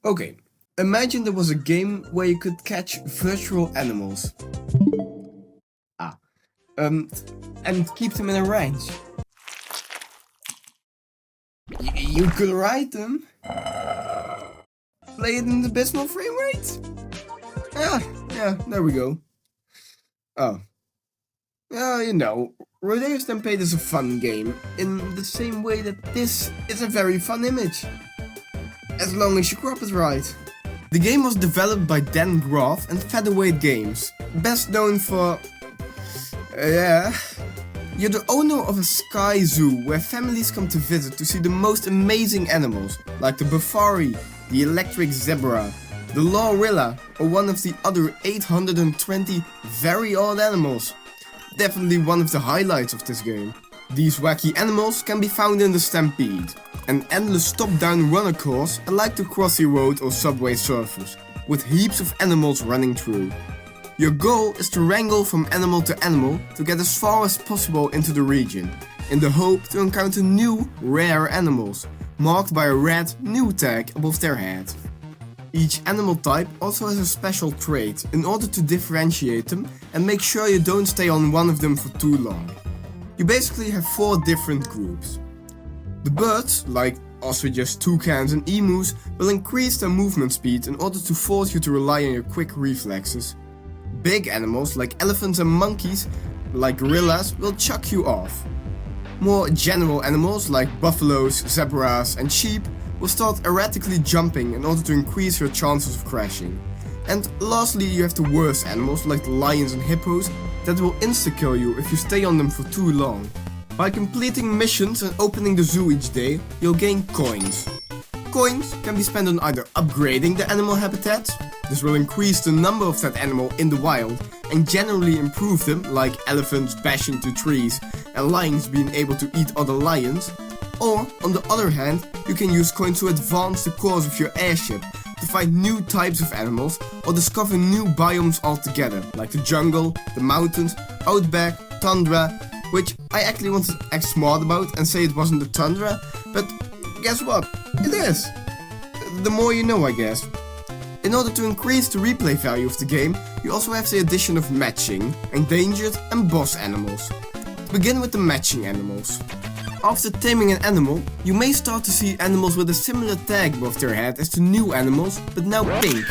Okay, imagine there was a game where you could catch virtual animals. And keep them in a range. You could ride them. Play it in the abysmal frame rate. Yeah, there we go. Rodeo Stampede is a fun game, in the same way that this is a very fun image. As long as your crop is right. The game was developed by Dan Groff and Featherweight Games, best known for... You're the owner of a sky zoo where families come to visit to see the most amazing animals, like the 𝗵𝗲𝗲𝗲, the electric zebra, the 𝗨orilla, or one of the other 820 very odd animals. Definitely one of the highlights of this game. These wacky animals can be found in the Stampede, an endless top-down runner course like the 𝗥cie𝗱𝗲𝗍 road or subway surface, with heaps of animals running through. Your goal is to wrangle from animal to animal to get as far as possible into the region, in the hope to encounter new, rare animals, marked by a red new tag above their head. Each animal type also has a special trait in order to differentiate them and make sure you don't stay on one of them for too long. You basically have 4 different groups. The birds, like ostriches, toucans and emus, will increase their movement speed in order to force you to rely on your quick reflexes. Big animals like elephants and monkeys, like gorillas, will chuck you off. More general animals like buffaloes, zebras and sheep will start erratically jumping in order to increase your chances of crashing. And lastly, you have the worst animals like the lions and hippos that will insta-kill you if you stay on them for too long. By completing missions and opening the zoo each day, you'll gain coins. Coins can be spent on either upgrading the animal habitats, this will increase the number of that animal in the wild and generally improve them, like elephants bashing to trees and lions being able to eat other lions. Or, on the other hand, you can use coins to advance the course of your airship, to find new types of animals or discover new biomes altogether, like the jungle, the mountains, outback, tundra, which I actually want to act smart about and say it wasn't the tundra, but guess what? It is! The more you know, I guess. In order to increase the replay value of the game, you also have the addition of matching, endangered and boss animals. To begin with the matching animals. After taming an animal, you may start to see animals with a similar tag above their head as the new animals, but now pink.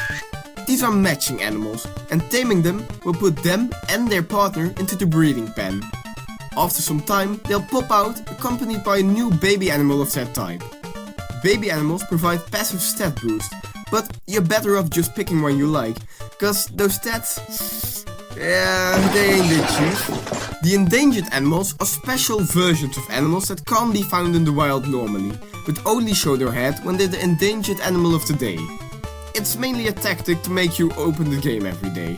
These are matching animals, and taming them will put them and their partner into the breeding pen. After some time, they'll pop out, accompanied by a new baby animal of their type. Baby animals provide passive stat boost, but you're better off just picking one you like, cause those stats, they ain't the cheap. The endangered animals are special versions of animals that can't be found in the wild normally, but only show their head when they're the endangered animal of the day. It's mainly a tactic to make you open the game every day.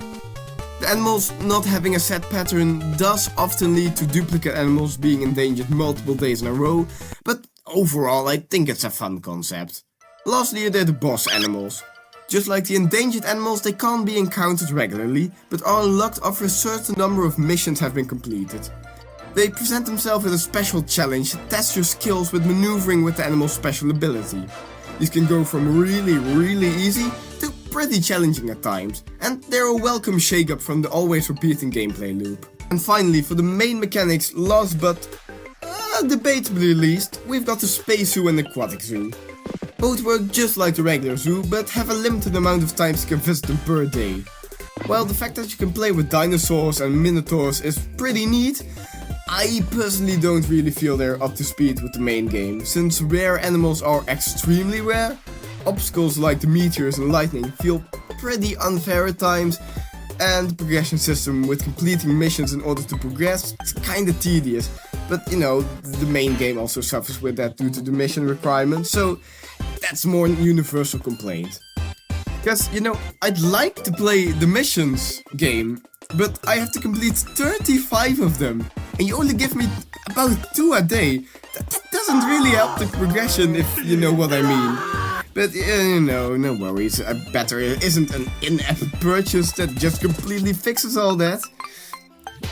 The animals not having a set pattern does often lead to duplicate animals being endangered multiple days in a row, but overall I think it's a fun concept. Lastly, they're the boss animals. Just like the endangered animals, they can't be encountered regularly, but are unlocked after a certain number of missions have been completed. They present themselves with a special challenge to test your skills with maneuvering with the animal's special ability. These can go from really easy to pretty challenging at times, and they're a welcome shake-up from the always repeating gameplay loop. And finally, for the main mechanics, last but debatably least, we've got the space zoo and the aquatic zoo. Both work just like the regular zoo, but have a limited amount of times you can visit them per day. While the fact that you can play with dinosaurs and minotaurs is pretty neat, I personally don't really feel they're up to speed with the main game, since rare animals are extremely rare. Obstacles like the meteors and lightning feel pretty unfair at times, and the progression system with completing missions in order to progress is kinda tedious. But you know, the main game also suffers with that due to the mission requirements, so that's more an universal complaint. Because, you know, I'd like to play the missions game, but I have to complete 35 of them, and you only give me about 2 a day. That doesn't really help the progression, if you know what I mean. But, you know, no worries. I bet there isn't an in-app purchase that just completely fixes all that.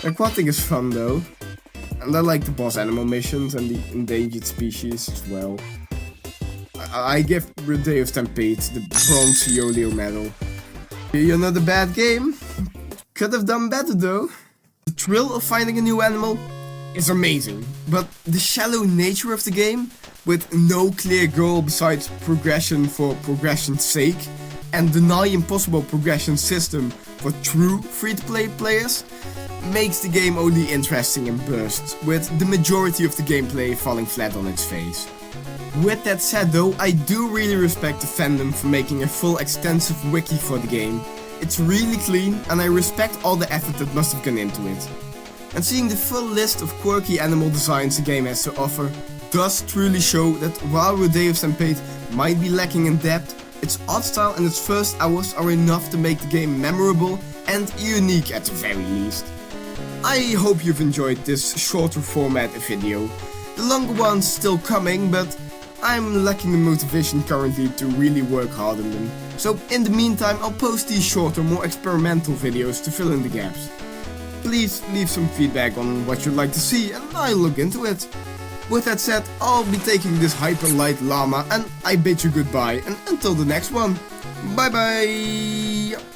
Aquatic is fun though. And I like the boss animal missions and the endangered species as well. I give Rodeo Stampede the bronze Ciolio medal. You're not a bad game. Could have done better though. The thrill of finding a new animal is amazing, but the shallow nature of the game, with no clear goal besides progression for progression's sake, and the nigh impossible progression system for true free-to-play players, makes the game only interesting in bursts, with the majority of the gameplay falling flat on its face. With that said though, I do really respect the fandom for making a full extensive wiki for the game. It's really clean and I respect all the effort that must have gone into it. And seeing the full list of quirky animal designs the game has to offer does truly show that while Rodeo Stampede might be lacking in depth, its art style and its first hours are enough to make the game memorable and unique at the very least. I hope you've enjoyed this shorter format video. The longer one's still coming, but I'm lacking the motivation currently to really work hard on them. So in the meantime, I'll post these shorter, more experimental videos to fill in the gaps. Please leave some feedback on what you'd like to see and I'll look into it. With that said, I'll be taking this hyper light llama and I bid you goodbye and until the next one. Bye bye!